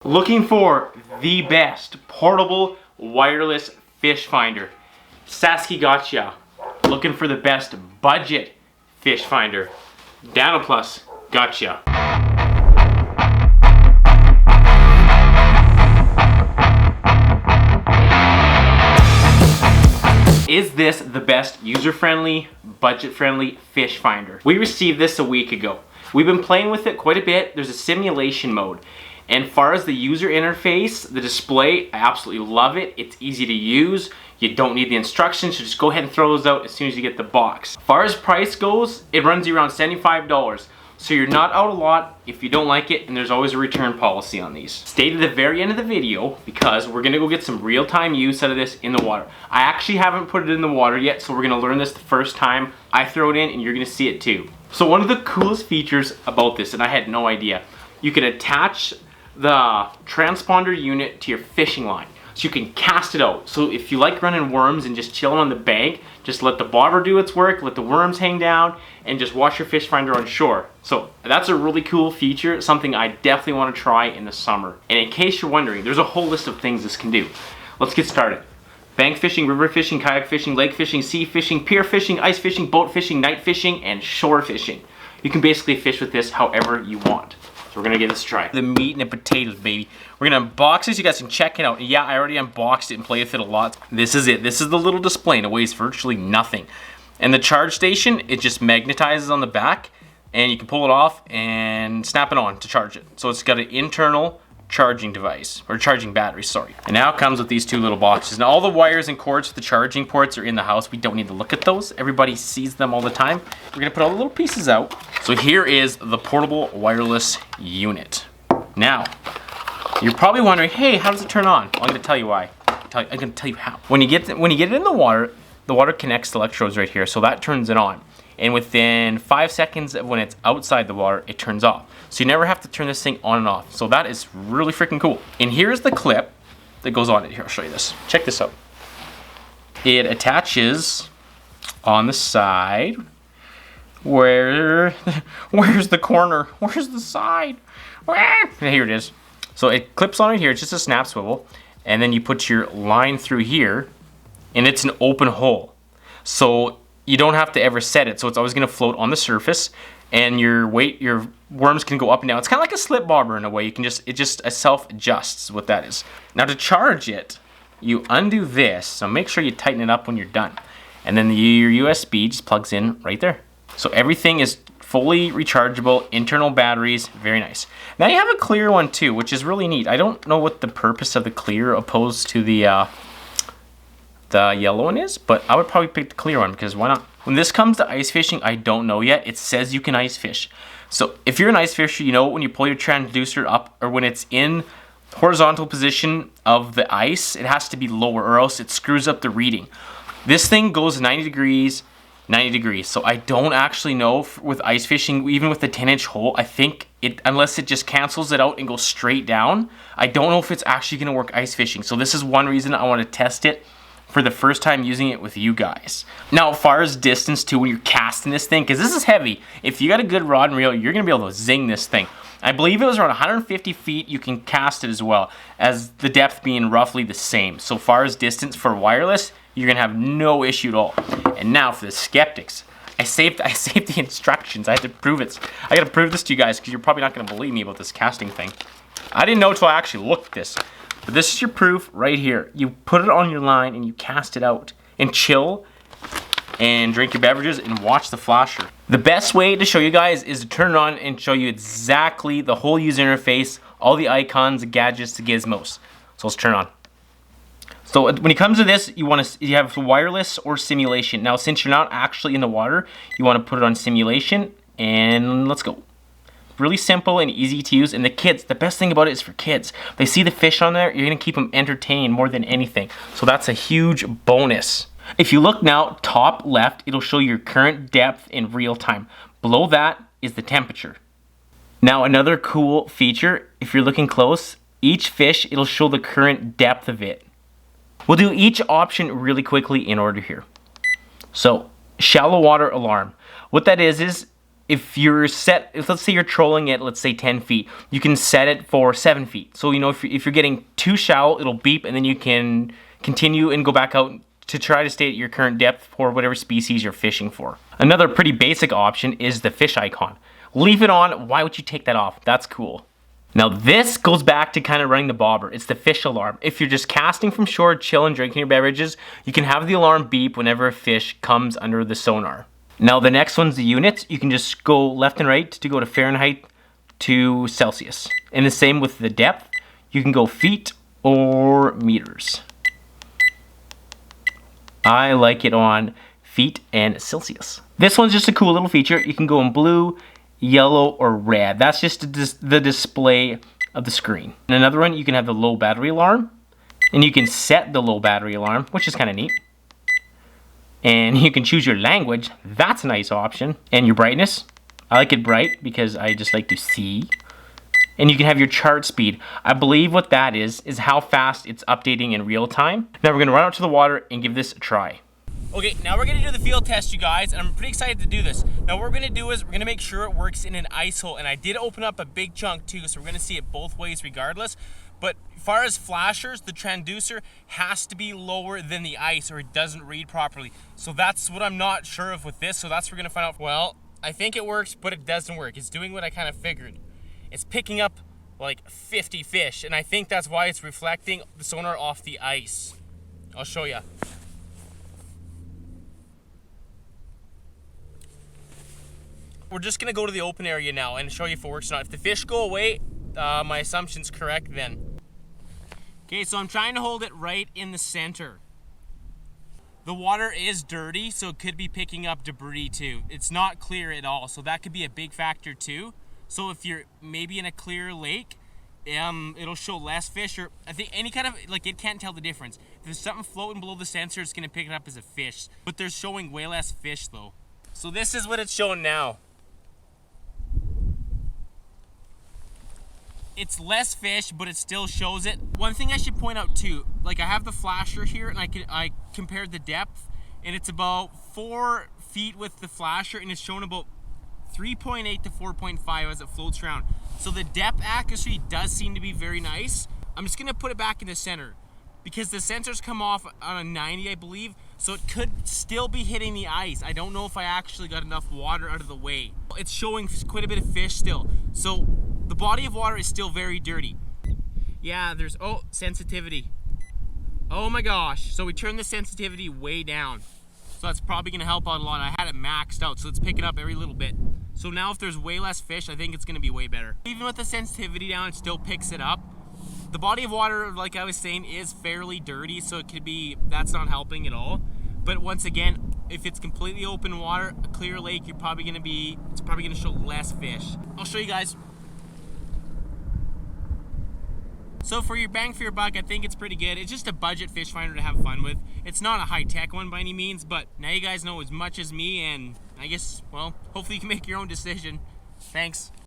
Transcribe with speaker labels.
Speaker 1: Looking for the best portable wireless fish finder? Sasky gotcha. Looking for the best budget fish finder? DANOPLUS gotcha. Is this the best user-friendly, budget-friendly fish finder? We received this a week ago. We've been playing with it quite a bit. There's a simulation mode. And as far as the user interface, the display, I absolutely love it. It's easy to use. You don't need the instructions, so just go ahead and throw those out as soon as you get the box. As far as price goes, it runs you around $75. So you're not out a lot if you don't like it, and there's always a return policy on these. Stay to the very end of the video because we're gonna go get some real-time use out of this in the water. I actually haven't put it in the water yet, so we're gonna learn this the first time I throw it in, and you're gonna see it too. So one of the coolest features about this, and I had no idea, you can attach the transponder unit to your fishing line. So you can cast it out. So if you like running worms and just chilling on the bank, just let the bobber do its work, let the worms hang down, and just wash your fish finder on shore. So that's a really cool feature, something I definitely want to try in the summer. And in case you're wondering, there's a whole list of things this can do. Let's get started. Bank fishing, river fishing, kayak fishing, lake fishing, sea fishing, pier fishing, ice fishing, boat fishing, night fishing, and shore fishing. You can basically fish with this however you want. So we're gonna give this a try. The meat and the potatoes, baby. We're gonna unbox this, you guys can check it out. Yeah, I already unboxed it and played with it a lot. This is it, this is the little display and it weighs virtually nothing. And the charge station, it just magnetizes on the back and you can pull it off and snap it on to charge it. So it's got an internal charging device, or charging battery, sorry. And now it comes with these two little boxes. Now all the wires and cords for the charging ports are in the house. We don't need to look at those. Everybody sees them all the time. We're gonna put all the little pieces out. So here is the portable wireless unit. Now, you're probably wondering, hey, how does it turn on? Well, I'm gonna tell you why. I'm gonna tell you how. When you get it in the water connects to electrodes right here, so that turns it on. And within 5 seconds of when it's outside the water, it turns off. So you never have to turn this thing on and off. So that is really freaking cool. And here's the clip that goes on it. Here, I'll show you this. Check this out. It attaches on the side. Where's the corner? Where's the side? Here it is. So it clips on it here. It's just a snap swivel. And then you put your line through here, and it's an open hole. So you don't have to ever set it, so it's always gonna float on the surface, and your worms can go up and down. It's kind of like a slip bobber in a way. It just self-adjusts, what that is. Now to charge it, you undo this, so make sure you tighten it up when you're done. And then your USB just plugs in right there. So everything is fully rechargeable, internal batteries, very nice. Now you have a clear one too, which is really neat. I don't know what the purpose of the clear opposed to the yellow one is, but I would probably pick the clear one because why not? When this comes to ice fishing, I don't know yet. It says you can ice fish. So if you're an ice fisher, you know when you pull your transducer up or when it's in horizontal position of the ice, it has to be lower or else it screws up the reading. This thing goes 90 degrees, 90 degrees. So I don't actually know with ice fishing, even with the 10-inch hole, I think unless it just cancels it out and goes straight down, I don't know if it's actually gonna work ice fishing. So this is one reason I wanna test it for the first time using it with you guys. Now, as far as distance too, when you're casting this thing, because this is heavy, if you got a good rod and reel, you're gonna be able to zing this thing. I believe it was around 150 feet, you can cast it as well, as the depth being roughly the same. So far as distance for wireless, you're gonna have no issue at all. And now for the skeptics, I saved the instructions. I had to prove it. I gotta prove this to you guys because you're probably not gonna believe me about this casting thing. I didn't know until I actually looked at this. But this is your proof right here. You put it on your line and you cast it out and chill and drink your beverages and watch the flasher. The best way to show you guys is to turn it on and show you exactly the whole user interface, all the icons, the gadgets, the gizmos. So let's turn it on. So when it comes to this, you have wireless or simulation. Now since you're not actually in the water, you want to put it on simulation and let's go. Really simple and easy to use, and the kids, the best thing about it is for kids. They see the fish on there, you're gonna keep them entertained more than anything. So that's a huge bonus. If you look now, top left, it'll show your current depth in real time. Below that is the temperature. Now another cool feature, if you're looking close, each fish, it'll show the current depth of it. We'll do each option really quickly in order here. So, shallow water alarm. What that is if let's say you're trolling at, let's say 10 feet, you can set it for 7 feet. So, you know, if you're getting too shallow, it'll beep, and then you can continue and go back out to try to stay at your current depth for whatever species you're fishing for. Another pretty basic option is the fish icon. Leave it on. Why would you take that off? That's cool. Now this goes back to kind of running the bobber. It's the fish alarm. If you're just casting from shore, chilling, drinking your beverages, you can have the alarm beep whenever a fish comes under the sonar. Now the next one's the units. You can just go left and right to go to Fahrenheit to Celsius. And the same with the depth. You can go feet or meters. I like it on feet and Celsius. This one's just a cool little feature. You can go in blue, yellow, or red. That's just the display of the screen. And another one, you can have the low battery alarm, and you can set the low battery alarm, which is kind of neat. And you can choose your language. That's a nice option. And your brightness. I like it bright because I just like to see. And you can have your chart speed. I believe what that is how fast it's updating in real time. Now we're gonna run out to the water and give this a try. Okay, now we're gonna do the field test, you guys, and I'm pretty excited to do this. Now what we're gonna do is we're gonna make sure it works in an ice hole, and I did open up a big chunk too, so we're gonna see it both ways regardless. But as far as flashers, the transducer has to be lower than the ice or it doesn't read properly. So that's what I'm not sure of with this, so that's what we're gonna find out. Well, I think it works, but it doesn't work. It's doing what I kind of figured. It's picking up like 50 fish, and I think that's why it's reflecting the sonar off the ice. I'll show you. We're just gonna go to the open area now and show you if it works or not. If the fish go away, my assumption's correct then. Okay, so I'm trying to hold it right in the center. The water is dirty, so it could be picking up debris too. It's not clear at all, so that could be a big factor too. So if you're maybe in a clear lake, it'll show less fish, or I think any kind of, like, it can't tell the difference. If there's something floating below the sensor, it's gonna pick it up as a fish, but they're showing way less fish though. So this is what it's showing now. It's less fish, but it still shows it. One thing I should point out too, like I have the flasher here and I compared the depth, and it's about 4 feet with the flasher, and it's showing about 3.8 to 4.5 as it floats around. So the depth accuracy does seem to be very nice. I'm just gonna put it back in the center because the sensors come off on a 90, I believe, so it could still be hitting the ice. I don't know if I actually got enough water out of the way. It's showing quite a bit of fish still. So the body of water is still very dirty. Yeah, there's, oh, sensitivity. Oh my gosh. So we turned the sensitivity way down. So that's probably gonna help out a lot. I had it maxed out, so let's pick it up every little bit. So now if there's way less fish, I think it's gonna be way better. Even with the sensitivity down, it still picks it up. The body of water, like I was saying, is fairly dirty, so it could be, that's not helping at all. But once again, if it's completely open water, a clear lake, it's probably gonna show less fish. I'll show you guys. So for your bang for your buck, I think it's pretty good. It's just a budget fish finder to have fun with. It's not a high-tech one by any means, but now you guys know as much as me, and I guess, well, hopefully you can make your own decision. Thanks.